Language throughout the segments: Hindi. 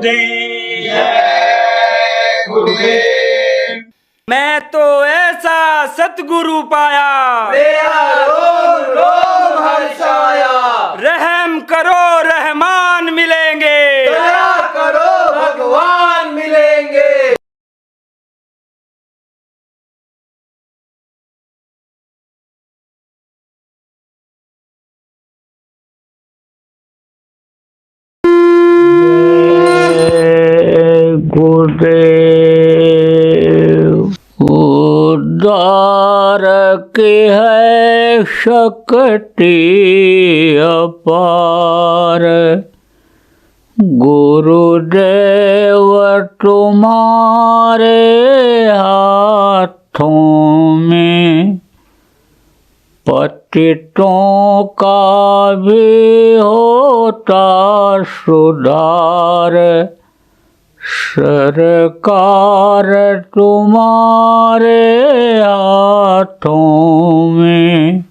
दी। जय गुरुदेव। मैं तो ऐसा सतगुरु पाया, मेरा रोम रोम हर्षाया। रहम करो रहमान मिलेंगे, दया करो भगवान मिलेंगे। गुरुदेव। उदार की है शक्ति अपार, गुरुदेव तुम्हारे हाथों में पतितों का भी होता सुधार, सरकार तुम्हारे हाथों में।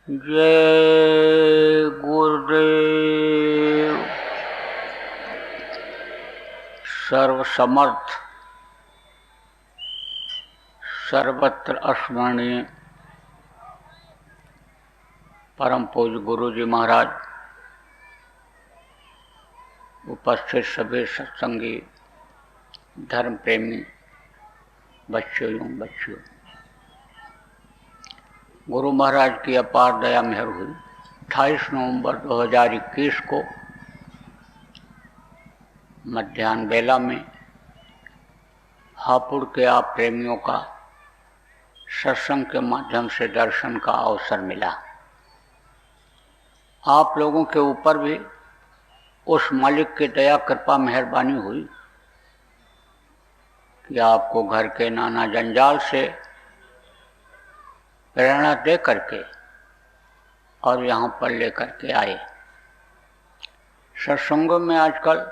जय गुरुदेव। सर्वसमर्थ सर्वत्र स्मरणीय परम पूज्य गुरु जी महाराज, उपस्थित सभी सत्संगी धर्म प्रेमी बच्चों एवं बच्चियों, गुरु महाराज की अपार दया मेहर हुई। 28 नवंबर 2021 को मध्याह्न बेला में हापुड़ के आप प्रेमियों का सत्संग के माध्यम से दर्शन का अवसर मिला। आप लोगों के ऊपर भी उस मालिक की दया कृपा मेहरबानी हुई कि आपको घर के नाना जंजाल से प्रेरणा दे करके और यहाँ पर लेकर के आए। सत्संगों में आजकल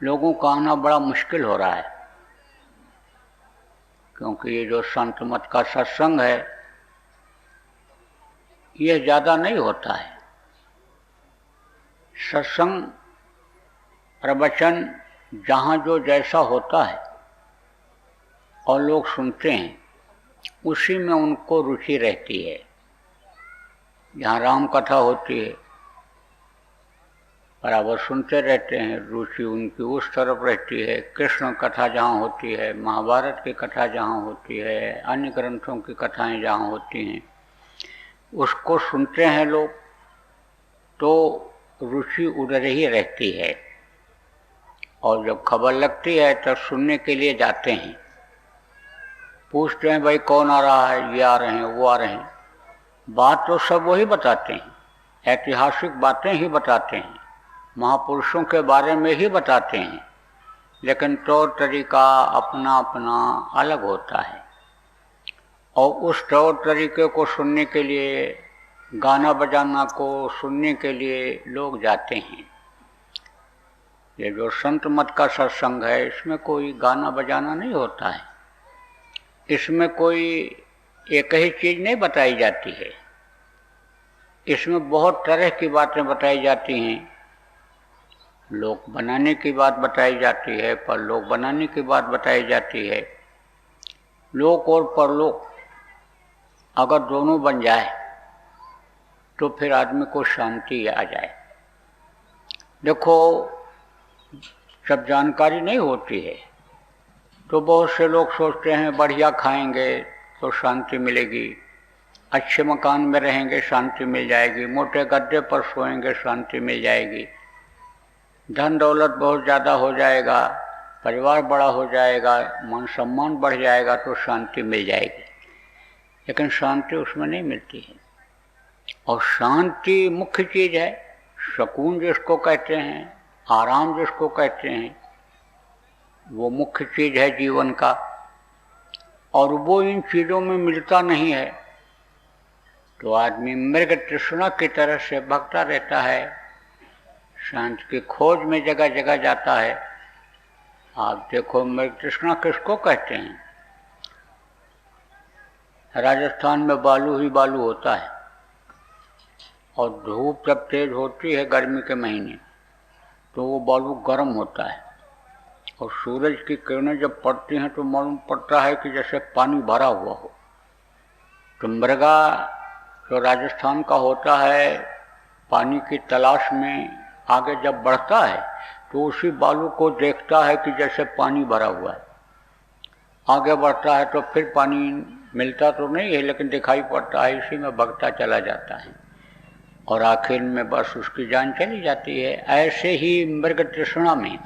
लोगों का आना बड़ा मुश्किल हो रहा है, क्योंकि ये जो संत मत का सत्संग है ये ज़्यादा नहीं होता है। सत्संग प्रवचन जहाँ जो जैसा होता है और लोग सुनते हैं उसी में उनको रुचि रहती है। जहाँ राम कथा होती है बराबर सुनते रहते हैं, रुचि उनकी उस तरफ रहती है। कृष्ण कथा जहाँ होती है, महाभारत की कथा जहाँ होती है, अन्य ग्रंथों की कथाएं जहाँ होती हैं उसको सुनते हैं लोग, तो रुचि उधर ही रहती है। और जब खबर लगती है तब सुनने के लिए जाते हैं, पूछते हैं भाई कौन आ रहा है, ये आ रहे हैं वो आ रहे हैं। बात तो सब वही बताते हैं, ऐतिहासिक बातें ही बताते हैं, महापुरुषों के बारे में ही बताते हैं, लेकिन तौर तरीका अपना अपना अलग होता है। और उस तौर तरीके को सुनने के लिए, गाना बजाना को सुनने के लिए लोग जाते हैं। ये जो संत मत का सत्संग है इसमें कोई गाना बजाना नहीं होता है, इसमें कोई एक ही चीज़ नहीं बताई जाती है, इसमें बहुत तरह की बातें बताई जाती हैं। लोक बनाने की बात बताई जाती है, परलोक बनाने की बात बताई जाती है। लोक और परलोक अगर दोनों बन जाए तो फिर आदमी को शांति आ जाए। देखो, जब जानकारी नहीं होती है तो बहुत से लोग सोचते हैं बढ़िया खाएंगे तो शांति मिलेगी, अच्छे मकान में रहेंगे शांति मिल जाएगी, मोटे गद्दे पर सोएंगे शांति मिल जाएगी, धन दौलत बहुत ज़्यादा हो जाएगा, परिवार बड़ा हो जाएगा, मान सम्मान बढ़ जाएगा तो शांति मिल जाएगी। लेकिन शांति उसमें नहीं मिलती है। और शांति मुख्य चीज़ है, सुकून जिसको कहते हैं, आराम जिसको कहते हैं, वो मुख्य चीज़ है जीवन का। और वो इन चीज़ों में मिलता नहीं है तो आदमी मृग तृष्णा की तरह से भगता रहता है, शांति की खोज में जगह जगह जाता है। आप देखो मृग तृष्णा किसको कहते हैं? राजस्थान में बालू ही बालू होता है, और धूप जब तेज होती है गर्मी के महीने तो वो बालू गर्म होता है, और सूरज की किरणें जब पड़ती हैं तो मालूम पड़ता है कि जैसे पानी भरा हुआ हो। तो मृगा जो राजस्थान का होता है, पानी की तलाश में आगे जब बढ़ता है तो उसी बालू को देखता है कि जैसे पानी भरा हुआ है। आगे बढ़ता है तो फिर पानी मिलता तो नहीं है, लेकिन दिखाई पड़ता है, इसी में भगता चला जाता है, और आखिर में बस उसकी जान चली जाती है। ऐसे ही मृग तृष्णा में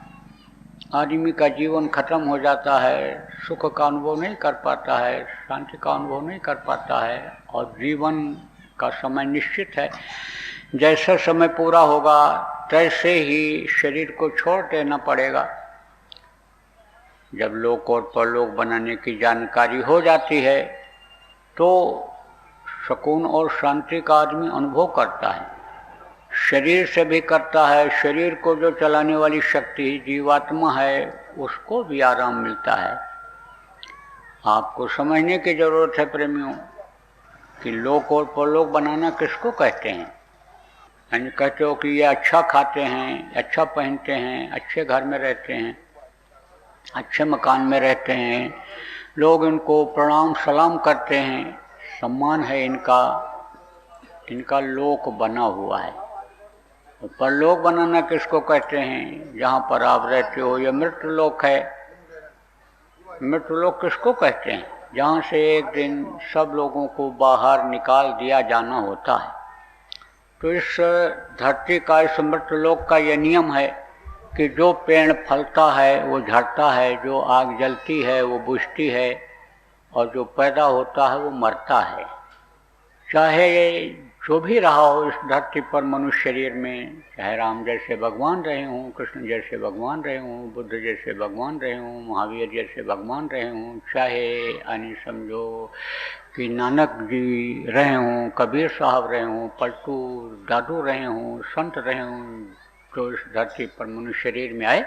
आदमी का जीवन खत्म हो जाता है, सुख का अनुभव नहीं कर पाता है, शांति का अनुभव नहीं कर पाता है, और जीवन का समय निश्चित है। जैसा समय पूरा होगा तैसे ही शरीर को छोड़ देना पड़ेगा। जब लोक और परलोक बनाने की जानकारी हो जाती है तो सुकून और शांति का आदमी अनुभव करता है, शरीर से भी करता है। शरीर को जो चलाने वाली शक्ति जीवात्मा है उसको भी आराम मिलता है। आपको समझने की जरूरत है प्रेमियों कि लोक और परलोक बनाना किसको कहते हैं। यानी कहते हो कि ये अच्छा खाते हैं, अच्छा पहनते हैं, अच्छे घर में रहते हैं, अच्छे मकान में रहते हैं, लोग इनको प्रणाम सलाम करते हैं, सम्मान है इनका, इनका लोक बना हुआ है। परलोक बनाना किसको कहते हैं? जहाँ पर आप रहते हो ये मृत्यु लोक है। मृत्यु लोक किसको कहते हैं? जहाँ से एक दिन सब लोगों को बाहर निकाल दिया जाना होता है। तो इस धरती का, इस मृत्यु लोक का यह नियम है कि जो पेड़ फलता है वो झड़ता है, जो आग जलती है वो बुझती है, और जो पैदा होता है वो मरता है। चाहे ये जो भी रहा हो इस धरती पर मनुष्य शरीर में, चाहे राम जैसे भगवान रहे हों, कृष्ण जैसे भगवान रहे हों, बुद्ध जैसे भगवान रहे हों, महावीर जैसे भगवान रहे हों, चाहे यानी समझो कि नानक जी रहे हों, कबीर साहब रहे हों, पलटू दादू रहे हों, संत रहे हों, जो इस धरती पर मनुष्य शरीर में आए,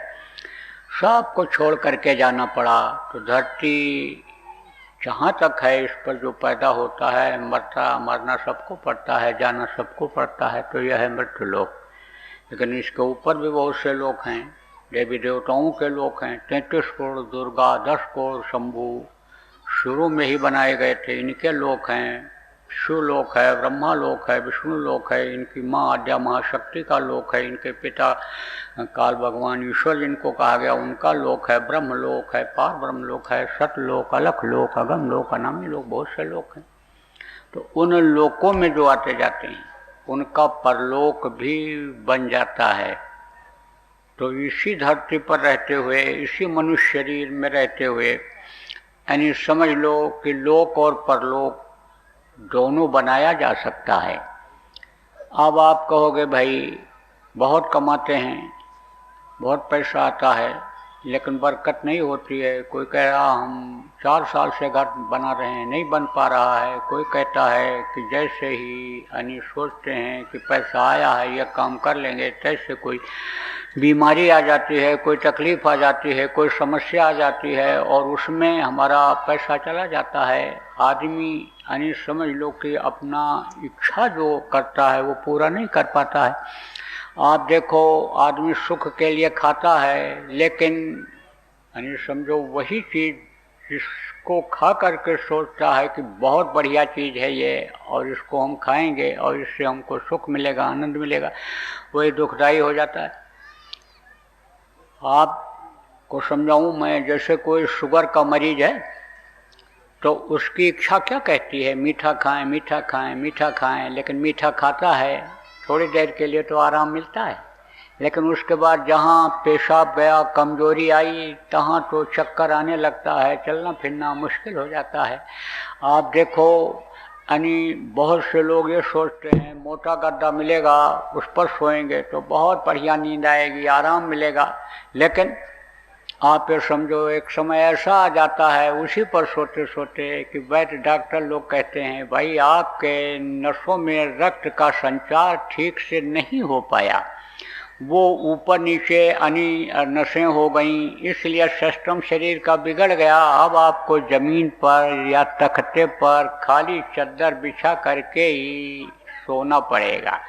सबको छोड़ करके जाना पड़ा। तो धरती जहाँ तक है इस पर जो पैदा होता है, मरना सबको पड़ता है, जाना सबको पड़ता है, तो यह है मृत्यु लोक। लेकिन इसके ऊपर भी बहुत से लोग हैं, देवी देवताओं के लोग हैं। 33 करोड़ दुर्गा, 10 करोड़ शंभू शुरू में ही बनाए गए थे, इनके लोक हैं। शिव लोक है, ब्रह्मा लोक है, विष्णु लोक है, इनकी माँ आद्या महाशक्ति का लोक है, इनके पिता काल भगवान ईश्वर जिनको कहा गया उनका लोक है, ब्रह्म लोक है, पार ब्रह्म लोक है, सतलोक, अलख लोक, अगम लोक, अनामी लोक, बहुत से लोक हैं। तो उन लोकों में जो आते जाते हैं उनका परलोक भी बन जाता है। तो इसी धरती पर रहते हुए, इसी मनुष्य शरीर में रहते हुए, यानी समझ लो कि लोक और परलोक दोनों बनाया जा सकता है। अब आप कहोगे भाई बहुत कमाते हैं, बहुत पैसा आता है, लेकिन बरकत नहीं होती है। कोई कह रहा हम 4 साल से घर बना रहे हैं, नहीं बन पा रहा है। कोई कहता है कि जैसे ही यानी सोचते हैं कि पैसा आया है यह काम कर लेंगे, तैसे कोई बीमारी आ जाती है, कोई तकलीफ आ जाती है, कोई समस्या आ जाती है, और उसमें हमारा पैसा चला जाता है। आदमी यानी समझ लो कि अपना इच्छा जो करता है वो पूरा नहीं कर पाता है। आप देखो आदमी सुख के लिए खाता है, लेकिन यानी समझो वही चीज़ जिसको खा करके सोचता है कि बहुत बढ़िया चीज़ है ये, और इसको हम खाएंगे और इससे हमको सुख मिलेगा, आनंद मिलेगा, वही दुखदायी हो जाता है। आपको समझाऊं मैं, जैसे कोई शुगर का मरीज है तो उसकी इच्छा क्या कहती है? मीठा खाएं, मीठा खाएं, मीठा खाएं। लेकिन मीठा खाता है, थोड़ी देर के लिए तो आराम मिलता है, लेकिन उसके बाद जहाँ पेशाब गया, कमजोरी आई, तहाँ तो चक्कर आने लगता है, चलना फिरना मुश्किल हो जाता है। आप देखो यानी बहुत से लोग ये सोचते हैं मोटा गद्दा मिलेगा उस पर सोएंगे तो बहुत बढ़िया नींद आएगी, आराम मिलेगा। लेकिन आप ये समझो एक समय ऐसा आ जाता है उसी पर सोते सोते कि वैद्य डॉक्टर लोग कहते हैं भाई आपके नसों में रक्त का संचार ठीक से नहीं हो पाया, वो ऊपर नीचे नसें हो गई, इसलिए सिस्टम शरीर का बिगड़ गया। अब आपको ज़मीन पर या तख्ते पर खाली चद्दर बिछा करके ही सोना पड़ेगा।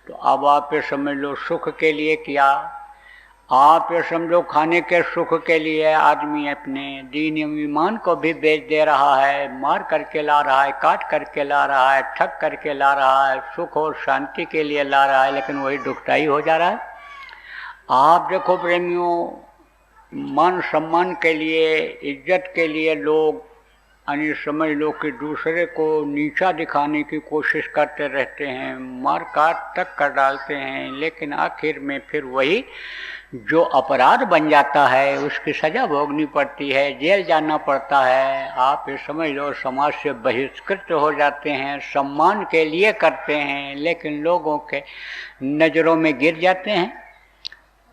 तो अब आप ये समझ लो सुख के लिए किया, आप ये समझो खाने के सुख के लिए आदमी अपने दीन ईमान को भी बेच दे रहा है, मार करके ला रहा है, काट करके ला रहा है, ठग करके ला रहा है, सुख और शांति के लिए ला रहा है, लेकिन वही दुखदाई हो जा रहा है। आप देखो प्रेमियों, मान सम्मान के लिए, इज्जत के लिए लोग समझ लो कि दूसरे को नीचा दिखाने की कोशिश करते रहते हैं, मार काट तक कर डालते हैं, लेकिन आखिर में फिर वही जो अपराध बन जाता है उसकी सज़ा भोगनी पड़ती है, जेल जाना पड़ता है। आप ये समझ लो समाज से बहिष्कृत हो जाते हैं, सम्मान के लिए करते हैं लेकिन लोगों के नज़रों में गिर जाते हैं।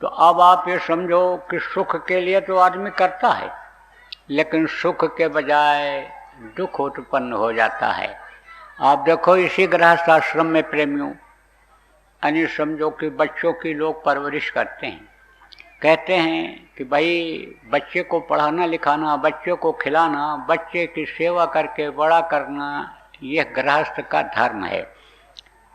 तो अब आप ये समझो कि सुख के लिए तो आदमी करता है, लेकिन सुख के बजाय दुख उत्पन्न हो जाता है। आप देखो इसी गृहस्थ आश्रम में प्रेमियों, समझो कि बच्चों की लोग परवरिश करते हैं, कहते हैं कि भाई बच्चे को पढ़ाना लिखाना, बच्चे को खिलाना, बच्चे की सेवा करके बड़ा करना, यह गृहस्थ का धर्म है।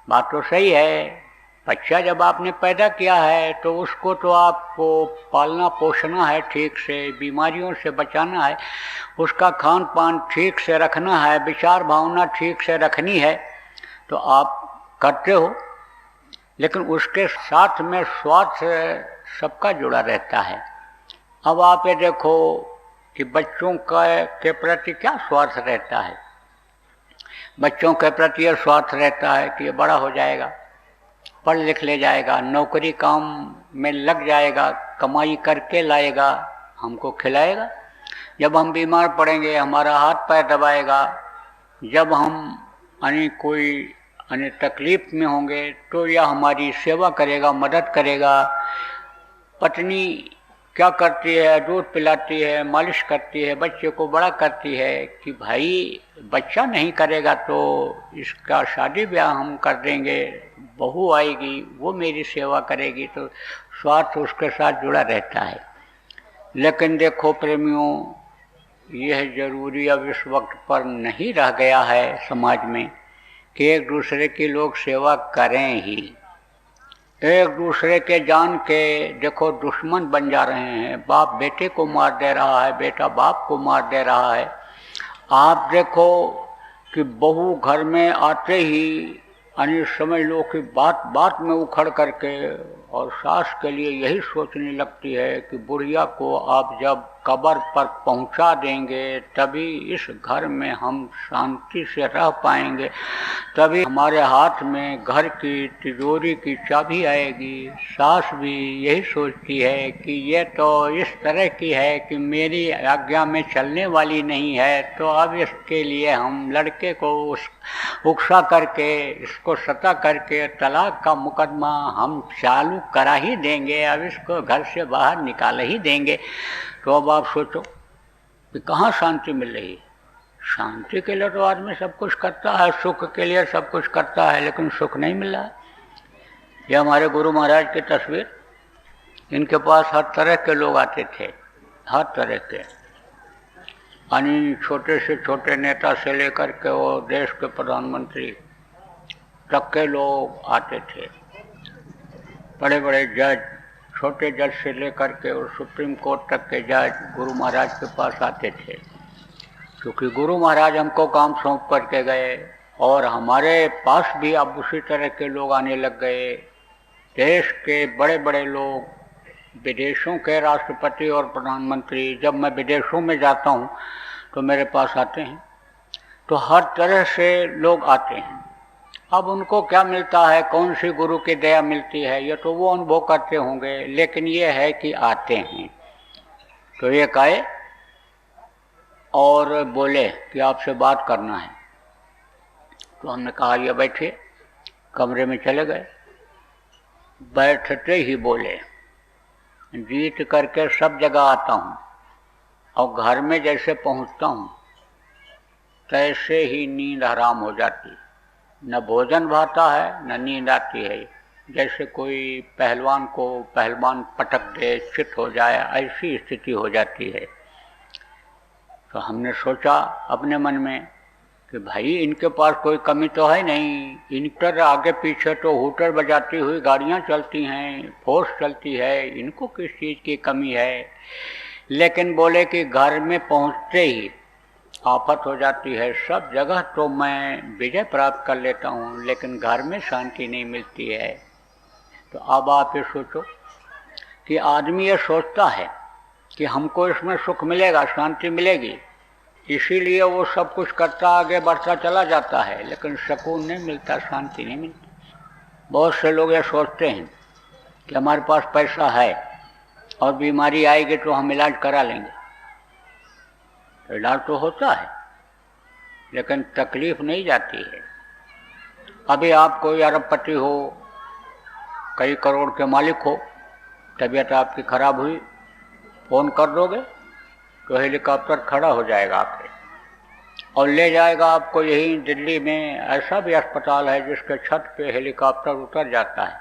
बात तो सही है, बच्चा जब आपने पैदा किया है तो उसको तो आपको पालना पोषना है, ठीक से बीमारियों से बचाना है, उसका खान पान ठीक से रखना है, विचार भावना ठीक से रखनी है, तो आप करते हो। लेकिन उसके साथ में स्वार्थ सबका जुड़ा रहता है। अब आप ये देखो कि बच्चों के प्रति क्या स्वार्थ रहता है। बच्चों के प्रति यह स्वार्थ रहता है कि ये बड़ा हो जाएगा, पढ़ लिख ले जाएगा, नौकरी काम में लग जाएगा, कमाई करके लाएगा, हमको खिलाएगा, जब हम बीमार पड़ेंगे हमारा हाथ पैर दबाएगा, जब हम कोई तकलीफ में होंगे तो यह हमारी सेवा करेगा, मदद करेगा। पत्नी क्या करती है, दूध पिलाती है, मालिश करती है, बच्चे को बड़ा करती है कि भाई बच्चा नहीं करेगा तो इसका शादी ब्याह हम कर देंगे, बहू आएगी वो मेरी सेवा करेगी, तो स्वार्थ उसके साथ जुड़ा रहता है। लेकिन देखो प्रेमियों, यह जरूरी अब इस वक्त पर नहीं रह गया है समाज में कि एक दूसरे की लोग सेवा करें ही। एक दूसरे के जान के देखो दुश्मन बन जा रहे हैं, बाप बेटे को मार दे रहा है, बेटा बाप को मार दे रहा है। आप देखो कि बहू घर में आते ही समझ लो कि बात बात में उखड़ करके और सास के लिए यही सोचने लगती है कि बुढ़िया को आप जब कब्र पर पहुंचा देंगे तभी इस घर में हम शांति से रह पाएंगे, तभी हमारे हाथ में घर की तिजोरी की चाबी आएगी। सास भी यही सोचती है कि ये तो इस तरह की है कि मेरी आज्ञा में चलने वाली नहीं है, तो अब इसके लिए हम लड़के को उकसा करके, इसको सता करके तलाक का मुकदमा हम चालू करा ही देंगे, अब इसको घर से बाहर निकाल ही देंगे। तो अब आप सोचो कि कहाँ शांति मिल रही है। शांति के लिए तो आदमी सब कुछ करता है, सुख के लिए सब कुछ करता है, लेकिन सुख नहीं मिल रहा है। ये हमारे गुरु महाराज की तस्वीर, इनके पास हर तरह के लोग आते थे, हर तरह के, छोटे से छोटे नेता से लेकर के वो देश के प्रधानमंत्री तक के लोग आते थे, बड़े बड़े जज, छोटे जज से लेकर के और सुप्रीम कोर्ट तक के जज गुरु महाराज के पास आते थे, क्योंकि गुरु महाराज हमको काम सौंप करके गए और हमारे पास भी अब उसी तरह के लोग आने लग गए। देश के बड़े बड़े लोग, विदेशों के राष्ट्रपति और प्रधानमंत्री, जब मैं विदेशों में जाता हूँ तो मेरे पास आते हैं, तो हर तरह से लोग आते हैं। अब उनको क्या मिलता है, कौन सी गुरु की दया मिलती है, ये तो वो अनुभव करते होंगे, लेकिन ये है कि आते हैं। तो ये कहे और बोले कि आपसे बात करना है, तो हमने कहा ये बैठिए। कमरे में चले गए, बैठते ही बोले, जीत करके सब जगह आता हूँ और घर में जैसे पहुँचता हूँ तैसे ही नींद हराम हो जाती, न भोजन भाता है न नींद आती है। जैसे कोई पहलवान को पहलवान पटक दे, चित हो जाए, ऐसी स्थिति हो जाती है। तो हमने सोचा अपने मन में कि भाई इनके पास कोई कमी तो है नहीं, इन पर आगे पीछे तो हूटर बजाती हुई गाड़ियां चलती हैं, फोर्स चलती है, इनको किस चीज़ की कमी है। लेकिन बोले कि घर में पहुंचते ही आफत हो जाती है। सब जगह तो मैं विजय प्राप्त कर लेता हूँ, लेकिन घर में शांति नहीं मिलती है। तो अब आप ये सोचो कि आदमी ये सोचता है कि हमको इसमें सुख मिलेगा, शांति मिलेगी, इसीलिए वो सब कुछ करता, आगे बढ़ता चला जाता है, लेकिन सुकून नहीं मिलता, शांति नहीं मिलती। बहुत से लोग ये सोचते हैं कि हमारे पास पैसा है और बीमारी आएगी तो हम इलाज करा लेंगे। तो इलाज तो होता है, लेकिन तकलीफ नहीं जाती है। अभी आप कोई अरबपति हो, कई करोड़ के मालिक हो, तबीयत आपकी खराब हुई, फ़ोन कर दोगे तो हेलीकॉप्टर खड़ा हो जाएगा आपके और ले जाएगा आपको। यही दिल्ली में ऐसा भी अस्पताल है जिसके छत पे हेलीकॉप्टर उतर जाता है।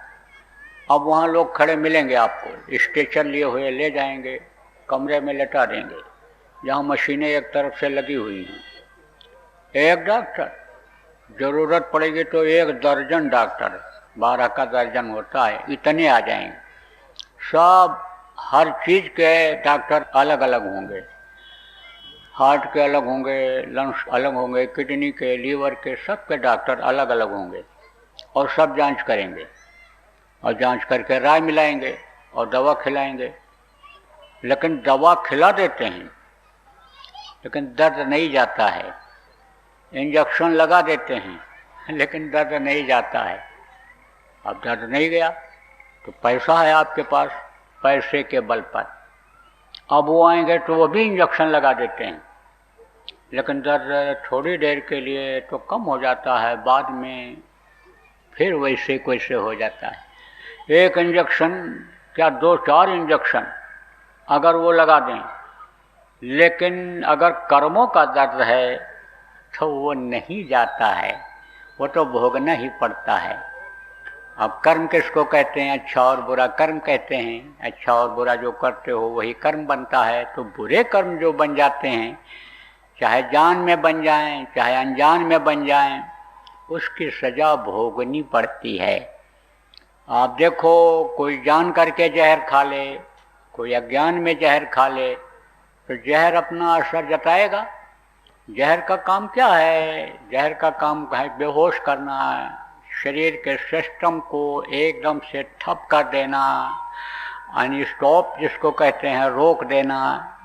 अब वहाँ लोग खड़े मिलेंगे आपको, स्ट्रेचर लिए हुए ले जाएंगे, कमरे में लेटा देंगे जहाँ मशीनें एक तरफ से लगी हुई हैं। एक डॉक्टर, ज़रूरत पड़ेगी तो 1 दर्जन डॉक्टर, 12 का दर्जन होता है, इतने आ जाएंगे। सब हर चीज़ के डॉक्टर अलग अलग होंगे, हार्ट के अलग होंगे, लंग्स अलग होंगे, किडनी के, लीवर के, सब के डॉक्टर अलग अलग होंगे और सब जांच करेंगे और जांच करके राय मिलाएंगे और दवा खिलाएंगे। लेकिन दवा खिला देते हैं लेकिन दर्द नहीं जाता है, इंजेक्शन लगा देते हैं लेकिन दर्द नहीं जाता है। अब दर्द नहीं गया तो पैसा है आपके पास, पैसे के बल पर अब वो आएंगे तो वो भी इंजेक्शन लगा देते हैं, लेकिन दर्द थोड़ी देर के लिए तो कम हो जाता है, बाद में फिर वैसे वैसे हो जाता है। एक इंजेक्शन क्या 2-4 इंजेक्शन अगर वो लगा दें, लेकिन अगर कर्मों का दर्द है तो वो नहीं जाता है, वो तो भोगना ही पड़ता है। अब कर्म किसको कहते हैं? अच्छा और बुरा कर्म कहते हैं। अच्छा और बुरा जो करते हो वही कर्म बनता है। तो बुरे कर्म जो बन जाते हैं, चाहे जान में बन जाएं चाहे अनजान में बन जाएं, उसकी सज़ा भोगनी पड़ती है। आप देखो, कोई जान करके जहर खा ले, कोई अज्ञान में जहर खा ले, तो जहर अपना असर जताएगा। जहर का काम क्या है? जहर का काम है बेहोश करना, शरीर के सिस्टम को एकदम से ठप कर देना, यानी स्टॉप जिसको कहते हैं, रोक देना,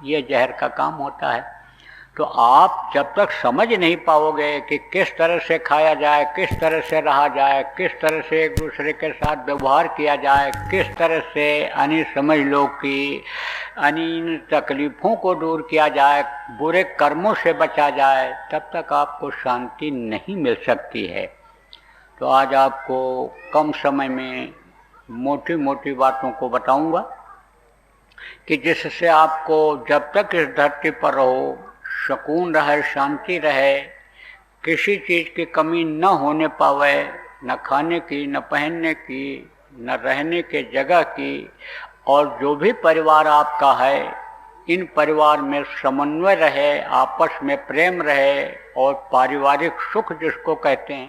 ये जहर का काम होता है। तो आप जब तक समझ नहीं पाओगे कि किस तरह से खाया जाए, किस तरह से रहा जाए, किस तरह से एक दूसरे के साथ व्यवहार किया जाए, किस तरह से यानी समझ लो कि यानी इन तकलीफ़ों को दूर किया जाए, बुरे कर्मों से बचा जाए, तब तक आपको शांति नहीं मिल सकती है। तो आज आपको कम समय में मोटी मोटी बातों को बताऊंगा कि जिससे आपको जब तक इस धरती पर रहो सुकून रहे, शांति रहे, किसी चीज़ की कमी न होने पावे, न खाने की, न पहनने की, न रहने के जगह की, और जो भी परिवार आपका है इन परिवार में समन्वय रहे, आपस में प्रेम रहे और पारिवारिक सुख जिसको कहते हैं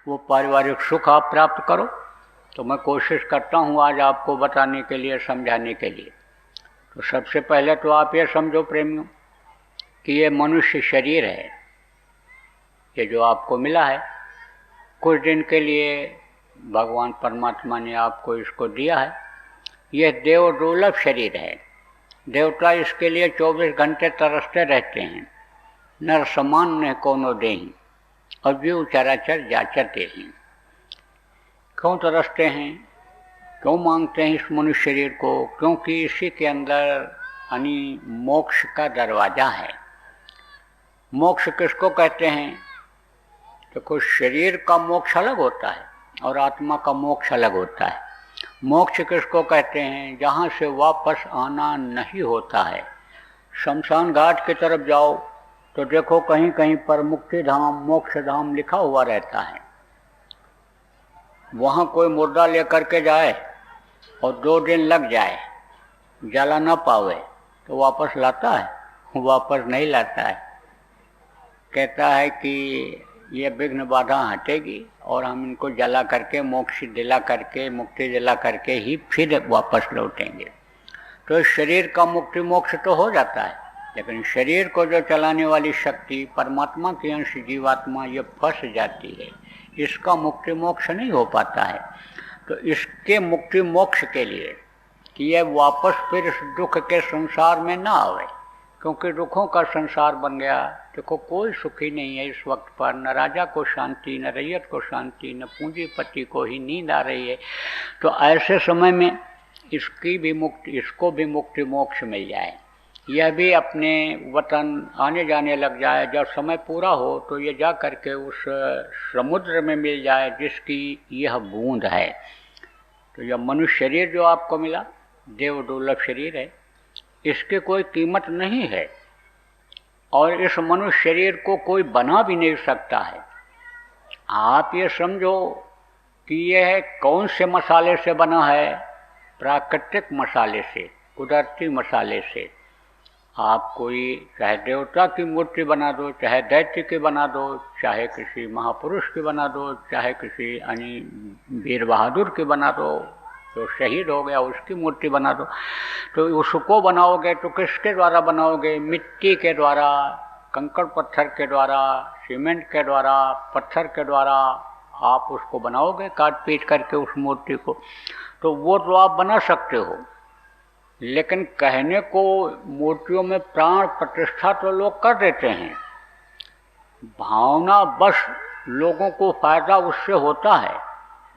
वो पारिवारिक सुख आप प्राप्त करो। तो मैं कोशिश करता हूँ आज आपको बताने के लिए, समझाने के लिए। तो सबसे पहले तो आप ये समझो प्रेमियों कि ये मनुष्य शरीर है, ये जो आपको मिला है, कुछ दिन के लिए भगवान परमात्मा ने आपको इसको दिया है। यह देव दुर्लभ शरीर है। देवता इसके लिए 24 घंटे तरसते रहते हैं। नर समान ने कोनो देही और जीव चराचर जाचरते हैं। क्यों तरसते हैं, क्यों मांगते हैं इस मनुष्य शरीर को? क्योंकि इसी के अंदर यानी मोक्ष का दरवाज़ा है। मोक्ष किसको कहते हैं? तो कुछ शरीर का मोक्ष अलग होता है और आत्मा का मोक्ष अलग होता है। मोक्ष किसको कहते हैं? जहाँ से वापस आना नहीं होता है। शमशान घाट की तरफ जाओ तो देखो कहीं कहीं पर मुक्ति धाम, मोक्ष धाम लिखा हुआ रहता है। वहाँ कोई मुर्दा लेकर के जाए और 2 दिन लग जाए, जला ना पावे, तो वापस लाता है? वापस नहीं लाता है। कहता है कि ये विघ्न बाधा हटेगी और हम इनको जला करके मोक्ष दिला करके, मुक्ति दिला करके ही फिर वापस लौटेंगे। तो इस शरीर का मुक्ति मोक्ष तो हो जाता है, लेकिन शरीर को जो चलाने वाली शक्ति परमात्मा की अंश जीवात्मा ये फंस जाती है, इसका मुक्ति मोक्ष नहीं हो पाता है। तो इसके मुक्ति मोक्ष के लिए कि यह वापस फिर इस दुख के संसार में ना आवे, क्योंकि दुखों का संसार बन गया। देखो कोई सुखी नहीं है इस वक्त पर, न राजा को शांति, न रैयत को शांति, न पूंजीपति को ही नींद आ रही है। तो ऐसे समय में इसको भी मुक्ति मोक्ष मिल जाए, यह भी अपने वतन आने जाने लग जाए। जब समय पूरा हो तो ये जा करके उस समुद्र में मिल जाए जिसकी यह बूंद है। तो यह मनुष्य शरीर जो आपको मिला, देव दुर्लभ शरीर है, इसकी कोई कीमत नहीं है और इस मनुष्य शरीर को कोई बना भी नहीं सकता है। आप ये समझो कि यह कौन से मसाले से बना है? प्राकृतिक मसाले से, कुदरती मसाले से। आप कोई चाहे देवता की मूर्ति बना दो, चाहे दैत्य की बना दो, चाहे किसी महापुरुष की बना दो, चाहे किसी वीर बहादुर की बना दो, जो शहीद हो गया उसकी मूर्ति बना दो, तो उसको बनाओगे तो किसके द्वारा बनाओगे? मिट्टी के द्वारा, कंकड़ पत्थर के द्वारा, सीमेंट के द्वारा, पत्थर के द्वारा आप उसको बनाओगे, काट पीट करके उस मूर्ति को। तो वो तो आप बना सकते हो, लेकिन कहने को मूर्तियों में प्राण प्रतिष्ठा तो लोग कर देते हैं, भावना बस लोगों को फायदा उससे होता है,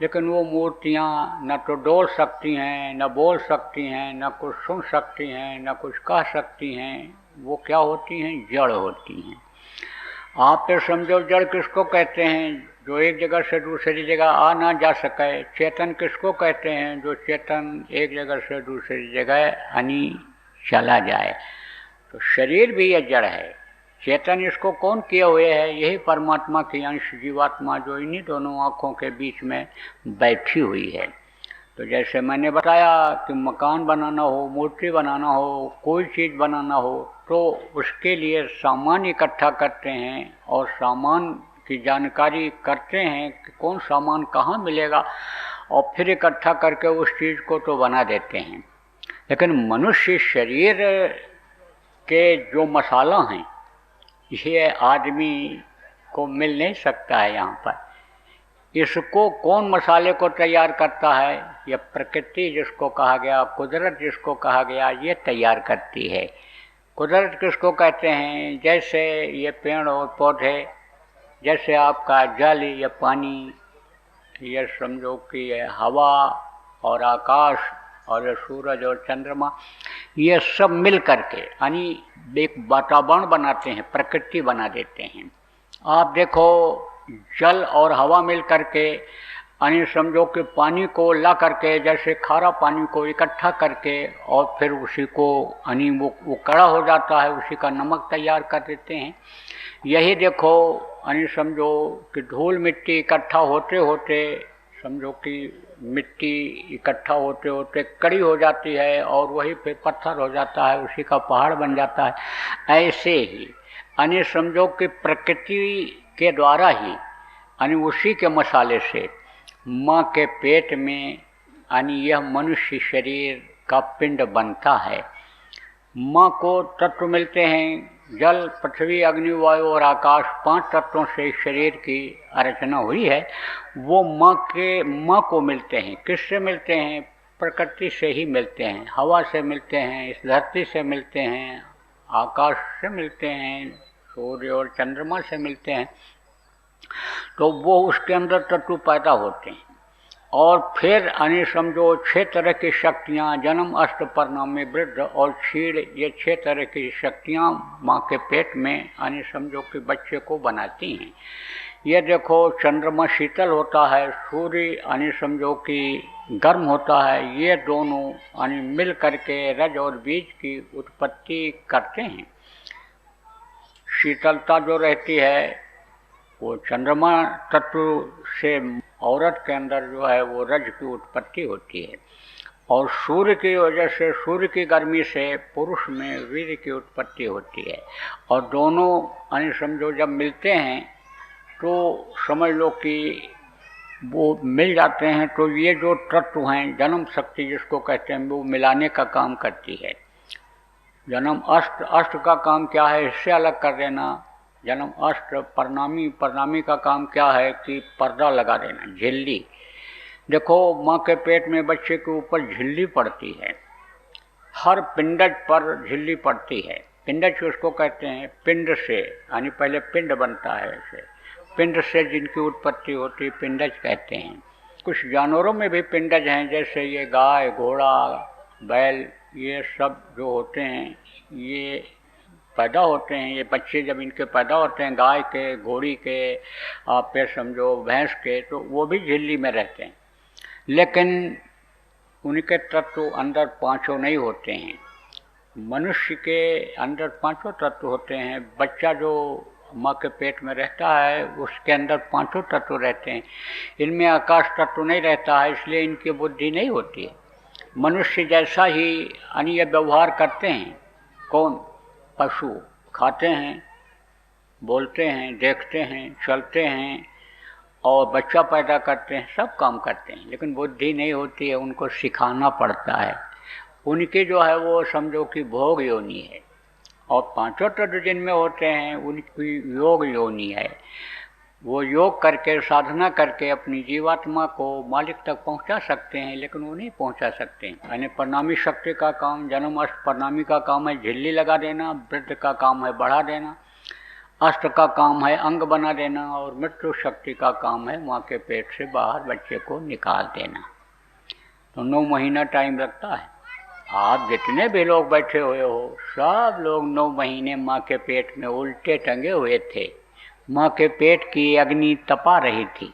लेकिन वो मूर्तियाँ न तो डोल सकती हैं, न बोल सकती हैं, न कुछ सुन सकती हैं, न कुछ कह सकती हैं। वो क्या होती हैं? जड़ होती हैं। आप तो समझो जड़ किसको कहते हैं? जो एक जगह से दूसरी जगह आ ना जा सके। चेतन किसको कहते हैं? जो चेतन एक जगह से दूसरी जगह चला जाए। तो शरीर भी यह जड़ है, चेतन इसको कौन किए हुए है? यही परमात्मा की अंश जीवात्मा जो इन्हीं दोनों आँखों के बीच में बैठी हुई है। तो जैसे मैंने बताया कि मकान बनाना हो, मूर्ति बनाना हो, कोई चीज़ बनाना हो, तो उसके लिए सामान इकट्ठा करते हैं और सामान की जानकारी करते हैं कि कौन सामान कहाँ मिलेगा, और फिर इकट्ठा करके उस चीज़ को तो बना देते हैं। लेकिन मनुष्य शरीर के जो मसाला हैं, ये आदमी को मिल नहीं सकता है यहाँ पर। इसको कौन मसाले को तैयार करता है? यह प्रकृति जिसको कहा गया, कुदरत जिसको कहा गया, ये तैयार करती है। कुदरत किसको कहते हैं? जैसे ये पेड़ और पौधे, जैसे आपका जल या पानी, ये समझो कि ये हवा और आकाश और सूरज और चंद्रमा, ये सब मिल करके यानी एक वातावरण बनाते हैं, प्रकृति बना देते हैं। आप देखो जल और हवा मिल करके यानी समझो कि पानी को ला करके, जैसे खारा पानी को इकट्ठा करके और फिर उसी को यानी वो कड़ा हो जाता है, उसी का नमक तैयार कर देते हैं। यही देखो यानी समझो कि धूल मिट्टी इकट्ठा होते होते, समझो कि मिट्टी इकट्ठा होते होते कड़ी हो जाती है और वही पे पत्थर हो जाता है, उसी का पहाड़ बन जाता है। ऐसे ही यानी समझो कि प्रकृति के द्वारा ही यानी उसी के मसाले से माँ के पेट में यानी यह मनुष्य शरीर का पिंड बनता है। माँ को तत्व मिलते हैं, जल, पृथ्वी, अग्नि, वायु और आकाश, 5 तत्वों से शरीर की रचना हुई है। वो माँ को मिलते हैं। किससे मिलते हैं? प्रकृति से ही मिलते हैं। हवा से मिलते हैं, इस धरती से मिलते हैं, आकाश से मिलते हैं, सूर्य और चंद्रमा से मिलते हैं। तो वो उसके अंदर तत्व पैदा होते हैं और फिर यानी समझो 6 तरह की शक्तियाँ, जन्म, अष्ट, परिणामी, वृद्ध और क्षीण, ये 6 तरह की शक्तियाँ माँ के पेट में यानी समझो कि बच्चे को बनाती हैं। ये देखो चंद्रमा शीतल होता है, सूर्य यानी समझो कि गर्म होता है। ये दोनों यानी मिल करके रज और बीज की उत्पत्ति करते हैं। शीतलता जो रहती है वो चंद्रमा तत्व से औरत के अंदर जो है वो रज की उत्पत्ति होती है, और सूर्य की वजह से, सूर्य की गर्मी से पुरुष में वीर्य की उत्पत्ति होती है। और दोनों यानी समझो जब मिलते हैं तो समझ लो कि वो मिल जाते हैं, तो ये जो तत्व हैं, जन्म शक्ति जिसको कहते हैं, वो मिलाने का काम करती है। जन्म अष्ट, अष्ट का काम क्या है इससे अलग कर देना। जन्म अष्ट प्रणामी, प्रणामी का काम क्या है कि पर्दा लगा देना, झिल्ली। देखो माँ के पेट में बच्चे के ऊपर झिल्ली पड़ती है, हर पिंडज पर झिल्ली पड़ती है। पिंडज उसको कहते हैं, पिंड से, यानी पहले पिंड बनता है, ऐसे पिंड से जिनकी उत्पत्ति होती है पिंडज कहते हैं। कुछ जानवरों में भी पिंडज हैं, जैसे ये गाय, घोड़ा, बैल, ये सब जो होते हैं ये पैदा होते हैं। ये बच्चे जब इनके पैदा होते हैं, गाय के, घोड़ी के, आप फिर समझो भैंस के, तो वो भी झिल्ली में रहते हैं, लेकिन उनके तत्व अंदर पांचों नहीं होते हैं। मनुष्य के अंदर पांचों तत्व होते हैं। बच्चा जो माँ के पेट में रहता है उसके अंदर पांचों तत्व रहते हैं। इनमें आकाश तत्व नहीं रहता है, इसलिए इनकी बुद्धि नहीं होती है। मनुष्य जैसा ही अन्य व्यवहार करते हैं। कौन? पशु खाते हैं, बोलते हैं, देखते हैं, चलते हैं और बच्चा पैदा करते हैं, सब काम करते हैं, लेकिन बुद्धि नहीं होती है, उनको सिखाना पड़ता है। उनकी जो है वो समझो कि भोग योनि है, और पांचों तत्व जिनमें होते हैं उनकी योग योनि है। वो योग करके, साधना करके अपनी जीवात्मा को मालिक तक पहुंचा सकते हैं, लेकिन वो नहीं पहुंचा सकते। यानी प्रणामी शक्ति का काम, जन्म अष्ट प्रणामी का काम है झिल्ली लगा देना, वृद्ध का काम है बढ़ा देना, अष्ट का काम है अंग बना देना, और मृत्यु शक्ति का काम है माँ के पेट से बाहर बच्चे को निकाल देना। तो 9 महीना टाइम लगता है। आप जितने भी लोग बैठे हुए हो, सब लोग 9 महीने माँ के पेट में उल्टे टंगे हुए थे। माँ के पेट की अग्नि तपा रही थी।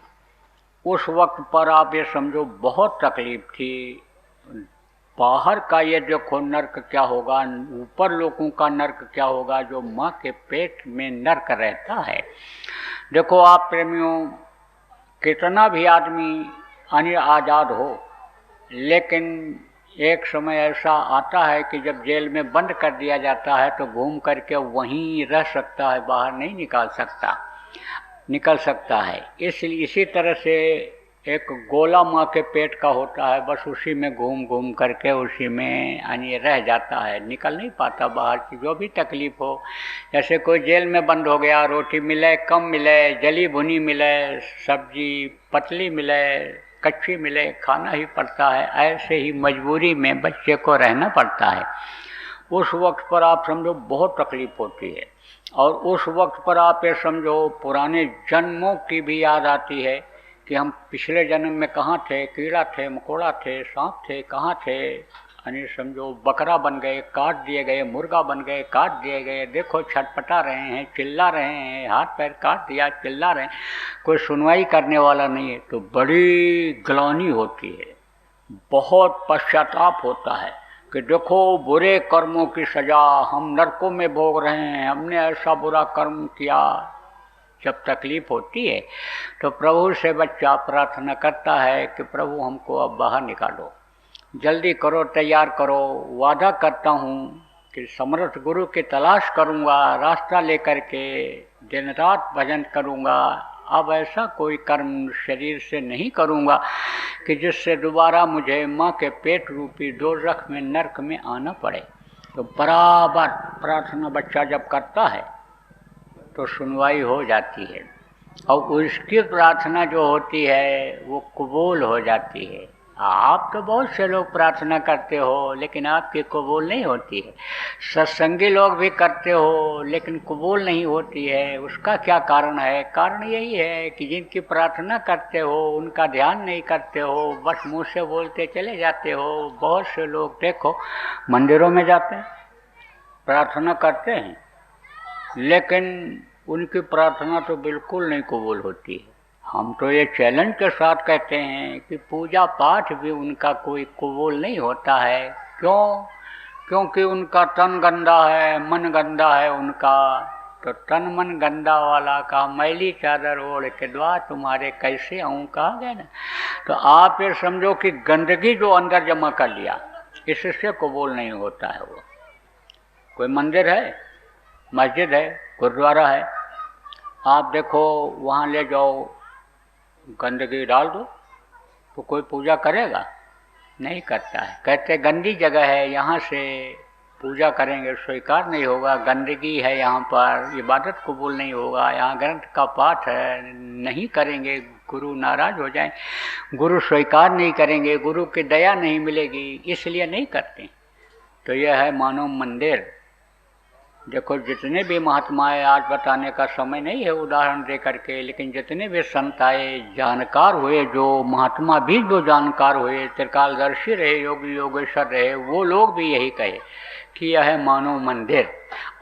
उस वक्त पर आप ये समझो बहुत तकलीफ थी। बाहर का ये देखो नर्क क्या होगा, ऊपर लोगों का नर्क क्या होगा जो माँ के पेट में नर्क रहता है। देखो आप प्रेमियों, कितना भी आदमी अन्य आज़ाद हो, लेकिन एक समय ऐसा आता है कि जब जेल में बंद कर दिया जाता है तो घूम करके वहीं रह सकता है, बाहर नहीं निकल सकता है। इसलिए इसी तरह से एक गोला माँ के पेट का होता है, बस उसी में घूम घूम करके उसी में यानी रह जाता है, निकल नहीं पाता बाहर की जो भी तकलीफ हो। जैसे कोई जेल में बंद हो गया, रोटी मिले कम मिले, जली भुनी मिले, सब्जी पतली मिले, कच्ची मिले, खाना ही पड़ता है। ऐसे ही मजबूरी में बच्चे को रहना पड़ता है। उस वक्त पर आप समझो बहुत तकलीफ होती है, और उस वक्त पर आप ये समझो पुराने जन्मों की भी याद आती है कि हम पिछले जन्म में कहाँ थे, कीड़ा थे, मकोड़ा थे, सांप थे, कहाँ थे। यानी समझो बकरा बन गए, काट दिए गए, मुर्गा बन गए, काट दिए गए, देखो छटपटा रहे हैं, चिल्ला रहे हैं, हाथ पैर काट दिया, चिल्ला रहे हैं, कोई सुनवाई करने वाला नहीं है। तो बड़ी ग्लानि होती है, बहुत पश्चाताप होता है कि देखो बुरे कर्मों की सजा हम नरकों में भोग रहे हैं, हमने ऐसा बुरा कर्म किया। जब तकलीफ होती है तो प्रभु से बच्चा प्रार्थना करता है कि प्रभु हमको अब बाहर निकालो, जल्दी करो, तैयार करो। वादा करता हूँ कि समर्थ गुरु की तलाश करूँगा, रास्ता लेकर के दिन रात भजन करूँगा। अब ऐसा कोई कर्म शरीर से नहीं करूँगा कि जिससे दोबारा मुझे माँ के पेट रूपी दोज़ख में, नरक में आना पड़े। तो बराबर प्रार्थना बच्चा जब करता है तो सुनवाई हो जाती है, और उसकी प्रार्थना जो होती है वो कबूल हो जाती है। आप तो बहुत से लोग प्रार्थना करते हो, लेकिन आपकी कबूल नहीं होती है। सत्संगी लोग भी करते हो, लेकिन कबूल नहीं होती है। उसका क्या कारण है? कारण यही है कि जिनकी प्रार्थना करते हो उनका ध्यान नहीं करते हो, बस मुँह से बोलते चले जाते हो। बहुत से लोग देखो मंदिरों में जाते हैं, प्रार्थना करते हैं, लेकिन उनकी प्रार्थना तो बिल्कुल नहीं कबूल होती है। हम तो ये चैलेंज के साथ कहते हैं कि पूजा पाठ भी उनका कोई कबूल नहीं होता है। क्यों? क्योंकि उनका तन गंदा है, मन गंदा है उनका। तो तन मन गंदा वाला का मैली चादर ओढ़ के द्वार तुम्हारे कैसे आऊँ कहा गया ना। तो आप ये समझो कि गंदगी जो अंदर जमा कर लिया इससे कबूल नहीं होता है। वो कोई मंदिर है, मस्जिद है, गुरुद्वारा है, आप देखो वहाँ ले जाओ गंदगी डाल दो तो कोई पूजा करेगा? नहीं करता है। कहते गंदी जगह है, यहाँ से पूजा करेंगे स्वीकार नहीं होगा, गंदगी है यहाँ पर, इबादत कबूल नहीं होगा, यहाँ ग्रंथ का पाठ है नहीं करेंगे, गुरु नाराज हो जाए, गुरु स्वीकार नहीं करेंगे, गुरु की दया नहीं मिलेगी, इसलिए नहीं करते। तो यह है मानव मंदिर। देखो जितने भी महात्मा आए, आज बताने का समय नहीं है उदाहरण दे करके, लेकिन जितने भी संत आए जानकार हुए, जो महात्मा भी जो जानकार हुए, त्रिकालदर्शी रहे, योगी योगेश्वर रहे, वो लोग भी यही कहे कि यह है मानव मंदिर।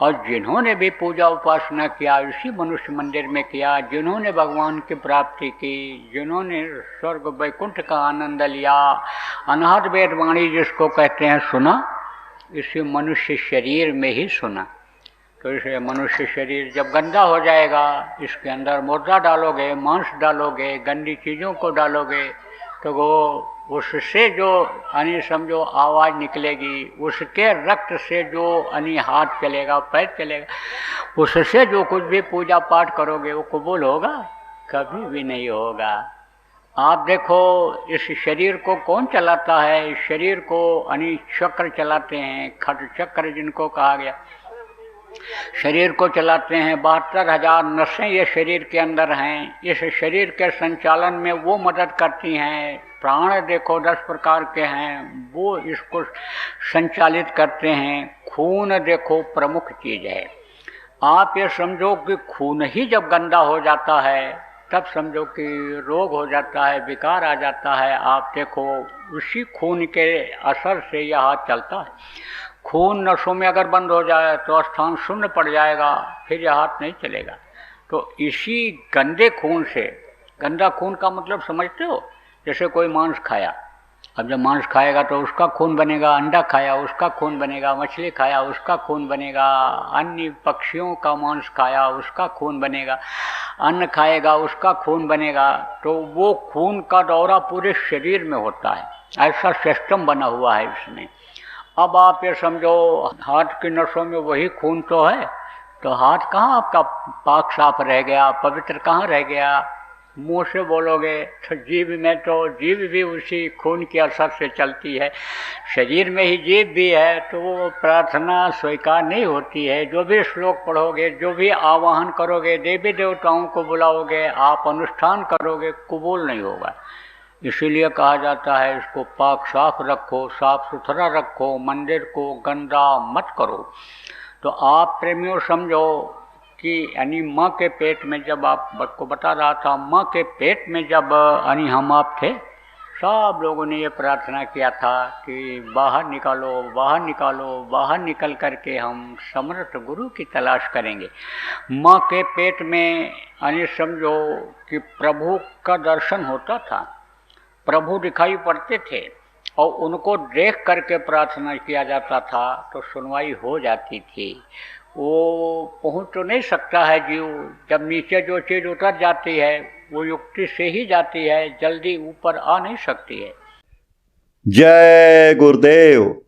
और जिन्होंने भी पूजा उपासना किया इसी मनुष्य मंदिर में किया, जिन्होंने भगवान की प्राप्ति की, जिन्होंने स्वर्ग वैकुंठ का आनंद लिया, अनाहत वेदवाणी जिसको कहते हैं सुना, इसी मनुष्य शरीर में ही सुना। तो इसे मनुष्य शरीर जब गंदा हो जाएगा, इसके अंदर मुर्दा डालोगे, मांस डालोगे, गंदी चीज़ों को डालोगे, तो वो उससे जो यानी समझो आवाज़ निकलेगी, उसके रक्त से जो यानी हाथ चलेगा, पैर चलेगा, उससे जो कुछ भी पूजा पाठ करोगे वो कबूल होगा? कभी भी नहीं होगा। आप देखो इस शरीर को कौन चलाता है? इस शरीर को यानी चक्र चलाते हैं, खट चक्र जिनको कहा गया, शरीर को चलाते हैं। 72,000 नसें ये शरीर के अंदर हैं। इस शरीर के संचालन में वो मदद करती हैं। प्राण देखो 10 प्रकार के हैं, वो इसको संचालित करते हैं। खून देखो प्रमुख चीज़ है। आप ये समझो कि खून ही जब गंदा हो जाता है तब समझो कि रोग हो जाता है, विकार आ जाता है। आप देखो उसी खून के असर से यह हाथ चलता है। खून नसों में अगर बंद हो जाए तो स्थान शून्य पड़ जाएगा, फिर यह हाथ नहीं चलेगा। तो इसी गंदे खून से, गंदा खून का मतलब समझते हो? जैसे कोई मांस खाया, अब जब मांस खाएगा तो उसका खून बनेगा, अंडा खाया उसका खून बनेगा, मछली खाया उसका खून बनेगा, अन्य पक्षियों का मांस खाया उसका खून बनेगा, अन्न खाएगा उसका खून बनेगा। तो वो खून का दौरा पूरे शरीर में होता है, ऐसा सिस्टम बना हुआ है इसमें। अब आप ये समझो हाथ की नसों में वही खून तो है, तो हाथ कहाँ आपका पाक साफ रह गया, पवित्र कहाँ रह गया? मुंह से बोलोगे तो जीभ में, तो जीभ भी उसी खून के असर से चलती है। शरीर में ही जीभ भी है, तो वो प्रार्थना स्वीकार नहीं होती है। जो भी श्लोक पढ़ोगे, जो भी आवाहन करोगे, देवी देवताओं को बुलाओगे, आप अनुष्ठान करोगे, कबूल नहीं होगा। इसीलिए कहा जाता है इसको पाक साफ रखो, साफ सुथरा रखो, मंदिर को गंदा मत करो। तो आप प्रेमियों समझो कि यानी माँ के पेट में, जब आपको बता रहा था, माँ के पेट में जब यानी हम आप थे, सब लोगों ने ये प्रार्थना किया था कि बाहर निकालो, बाहर निकालो, बाहर निकल करके हम समर्थ गुरु की तलाश करेंगे। माँ के पेट में यानी समझो कि प्रभु का दर्शन होता था, प्रभु दिखाई पड़ते थे, और उनको देख करके प्रार्थना किया जाता था तो सुनवाई हो जाती थी। वो पहुंच तो नहीं सकता है जीव, जब नीचे जो चीज़ उतर जाती है वो युक्ति से ही जाती है, जल्दी ऊपर आ नहीं सकती है। जय गुरुदेव।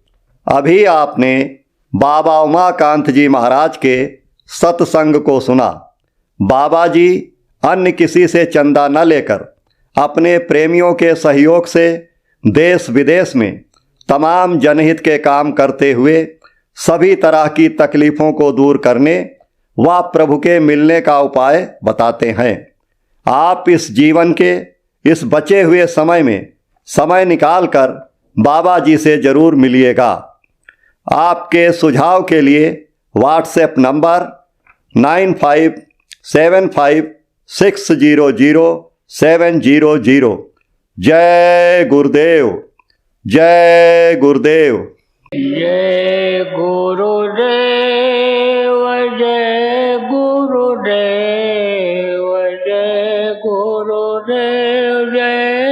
अभी आपने बाबा उमाकांत जी महाराज के सत्संग को सुना। बाबा जी अन्य किसी से चंदा न लेकर अपने प्रेमियों के सहयोग से देश विदेश में तमाम जनहित के काम करते हुए सभी तरह की तकलीफ़ों को दूर करने व प्रभु के मिलने का उपाय बताते हैं। आप इस जीवन के इस बचे हुए समय में समय निकालकर बाबा जी से ज़रूर मिलिएगा। आपके सुझाव के लिए व्हाट्सएप नंबर 9575600700। जय गुरुदेव, जय गुरुदेव। जय गुरुदेव, जय गुरुदेव, जय गुरुदेव, जय